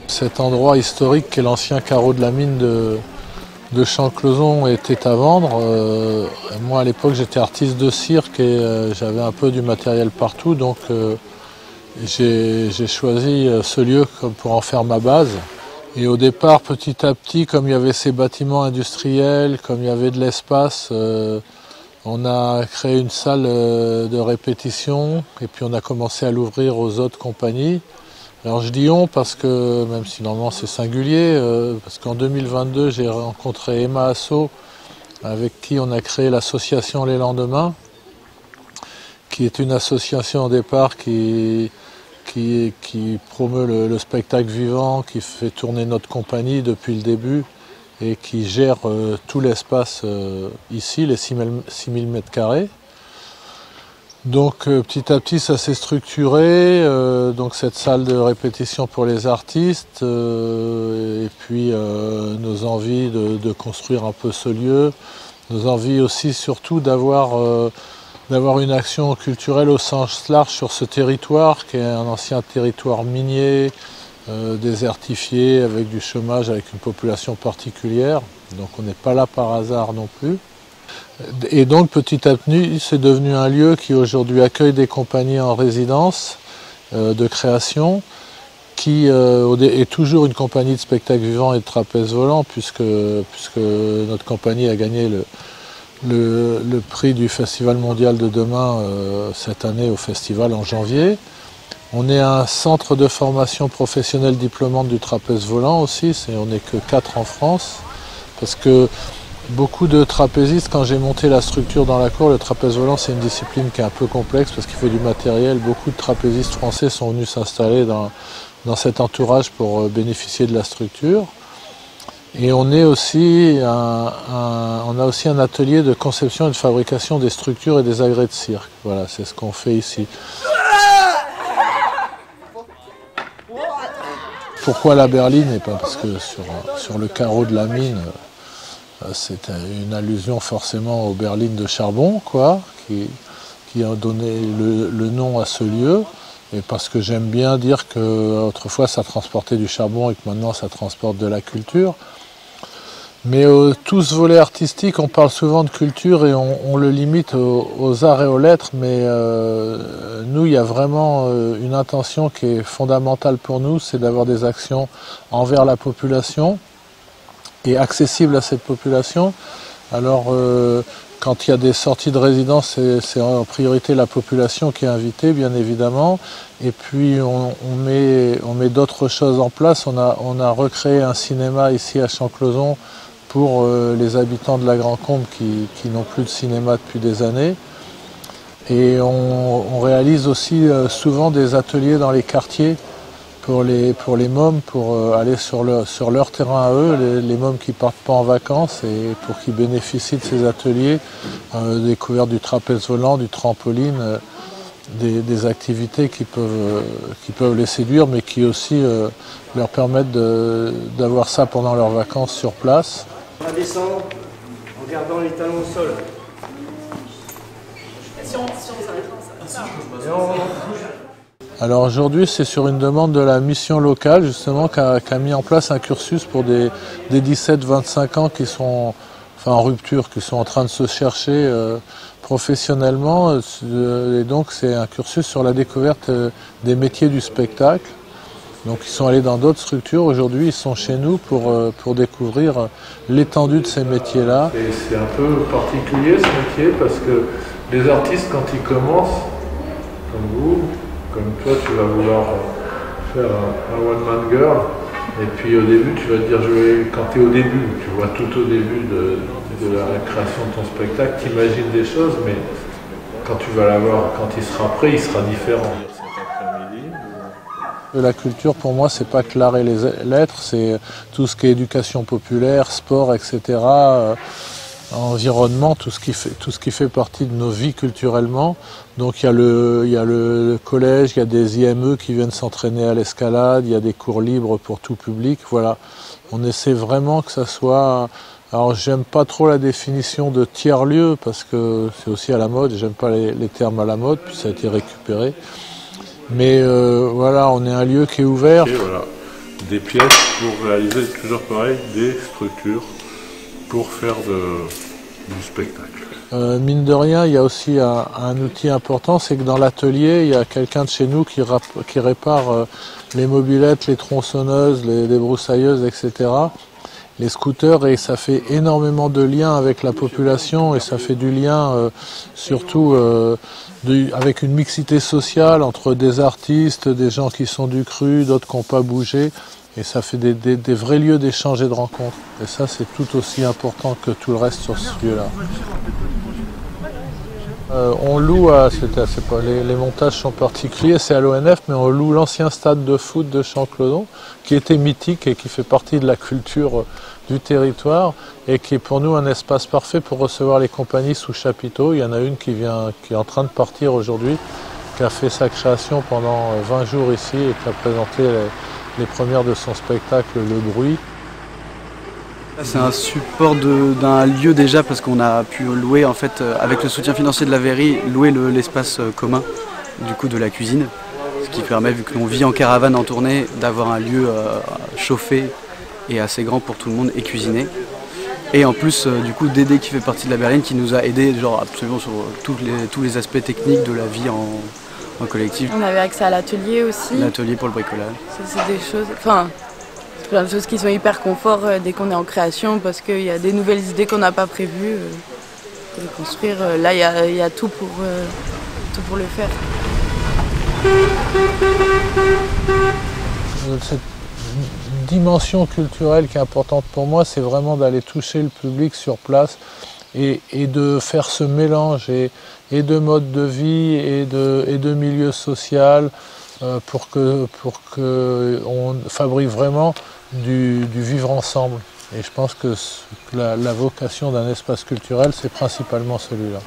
Cet endroit historique qu'est l'ancien carreau de la mine de Champclauson était à vendre. Moi à l'époque j'étais artiste de cirque et j'avais un peu du matériel partout, donc j'ai choisi ce lieu pour en faire ma base. Et au départ, petit à petit, comme il y avait ces bâtiments industriels, comme il y avait de l'espace, on a créé une salle de répétition et puis on a commencé à l'ouvrir aux autres compagnies. Alors je dis on parce que, même si normalement c'est singulier, parce qu'en 2022 j'ai rencontré Emma Asso avec qui on a créé l'association Les Lendemains, qui est une association au départ qui promeut le spectacle vivant, qui fait tourner notre compagnie depuis le début et qui gère tout l'espace ici, les 6000 m². Donc petit à petit ça s'est structuré, donc cette salle de répétition pour les artistes, et puis nos envies de construire un peu ce lieu, nos envies aussi surtout d'avoir une action culturelle au sens large sur ce territoire qui est un ancien territoire minier, désertifié, avec du chômage, avec une population particulière, donc on n'est pas là par hasard non plus. Et donc petit à petit c'est devenu un lieu qui aujourd'hui accueille des compagnies en résidence de création, qui est toujours une compagnie de spectacle vivant et de trapèze volant, puisque notre compagnie a gagné le prix du Festival mondial de demain cette année au festival en janvier. On est un centre de formation professionnelle diplômante du trapèze volant aussi, on n'est que 4 en France, parce que beaucoup de trapézistes, quand j'ai monté la structure dans la cour, le trapèze volant c'est une discipline qui est un peu complexe parce qu'il faut du matériel. Beaucoup de trapézistes français sont venus s'installer dans cet entourage pour bénéficier de la structure. Et on a aussi un atelier de conception et de fabrication des structures et des agrès de cirque. Voilà, c'est ce qu'on fait ici. Pourquoi la berline? Et pas parce que sur le carreau de la mine, c'est une allusion forcément aux berlines de charbon, quoi, qui a donné le nom à ce lieu. Et parce que j'aime bien dire qu'autrefois ça transportait du charbon et que maintenant ça transporte de la culture. Mais tout ce volet artistique, on parle souvent de culture et on le limite aux arts et aux lettres, mais nous, il y a vraiment une intention qui est fondamentale pour nous, c'est d'avoir des actions envers la population et accessibles à cette population. Alors, quand il y a des sorties de résidence, c'est en priorité la population qui est invitée, bien évidemment. Et puis, on met d'autres choses en place. On a recréé un cinéma ici à Champclauson pour les habitants de la Grand Combe qui n'ont plus de cinéma depuis des années. Et on réalise aussi souvent des ateliers dans les quartiers pour les mômes, pour aller sur leur terrain à eux, les mômes qui ne partent pas en vacances, et pour qu'ils bénéficient de ces ateliers, découverte du trapèze volant, du trampoline, des activités qui peuvent les séduire, mais qui aussi leur permettent d'avoir ça pendant leurs vacances sur place. On va descendre en gardant les talons au sol. Si on s'arrête là, Alors aujourd'hui, c'est sur une demande de la mission locale, justement, qui a mis en place un cursus pour des 17-25 ans qui sont en rupture, qui sont en train de se chercher professionnellement. Et donc c'est un cursus sur la découverte des métiers du spectacle. Donc ils sont allés dans d'autres structures, aujourd'hui ils sont chez nous pour découvrir l'étendue de ces métiers-là. C'est un peu particulier ce métier parce que les artistes quand ils commencent, comme vous, comme toi tu vas vouloir faire un one-man girl, et puis au début tu vas te dire, quand tu es au début, tu vois tout au début de la création de ton spectacle, tu imagines des choses, mais quand tu vas l'avoir, quand il sera prêt, il sera différent. La culture, pour moi, c'est pas que l'art et les lettres, c'est tout ce qui est éducation populaire, sport, etc., environnement, tout ce qui fait partie de nos vies culturellement. Donc il y a le collège, il y a des IME qui viennent s'entraîner à l'escalade, il y a des cours libres pour tout public. Voilà, on essaie vraiment que ça soit. Alors j'aime pas trop la définition de tiers-lieu parce que c'est aussi à la mode. J'aime pas les termes à la mode, puis ça a été récupéré. Mais voilà, on est un lieu qui est ouvert. Et voilà. des pièces pour réaliser toujours pareil des structures pour faire du spectacle. Mine de rien, il y a aussi un outil important, c'est que dans l'atelier, il y a quelqu'un de chez nous qui répare les mobylettes, les tronçonneuses, les broussailleuses, etc. Les scooters, et ça fait énormément de liens avec la population et ça fait du lien surtout avec une mixité sociale entre des artistes, des gens qui sont du cru, d'autres qui n'ont pas bougé, et ça fait des vrais lieux d'échange et de rencontre. Et ça, c'est tout aussi important que tout le reste sur ce lieu-là. On loue, les montages sont particuliers, c'est à l'ONF, mais on loue l'ancien stade de foot de Champclodon, qui était mythique et qui fait partie de la culture du territoire, et qui est pour nous un espace parfait pour recevoir les compagnies sous chapiteau. Il y en a une qui est en train de partir aujourd'hui, qui a fait sa création pendant 20 jours ici et qui a présenté les premières de son spectacle Le Bruit. C'est un support d'un lieu déjà parce qu'on a pu louer en fait avec le soutien financier de la mairie, louer l'espace commun du coup de la cuisine, ce qui permet, vu que l'on vit en caravane en tournée, d'avoir un lieu chauffé et assez grand pour tout le monde et cuisiner. Et en plus du coup Dédé qui fait partie de la berline qui nous a aidé absolument sur tous les aspects techniques de la vie en collectif. On avait accès à l'atelier aussi. L'atelier pour le bricolage. C'est des choses, plein de choses qui sont hyper confort dès qu'on est en création parce qu'il y a des nouvelles idées qu'on n'a pas prévues. Pour les construire, là il y a tout pour le faire. Cette dimension culturelle qui est importante pour moi, c'est vraiment d'aller toucher le public sur place et de faire ce mélange et de mode de vie et de milieu social pour que on fabrique vraiment du vivre ensemble. Et je pense que la vocation d'un espace culturel, c'est principalement celui-là.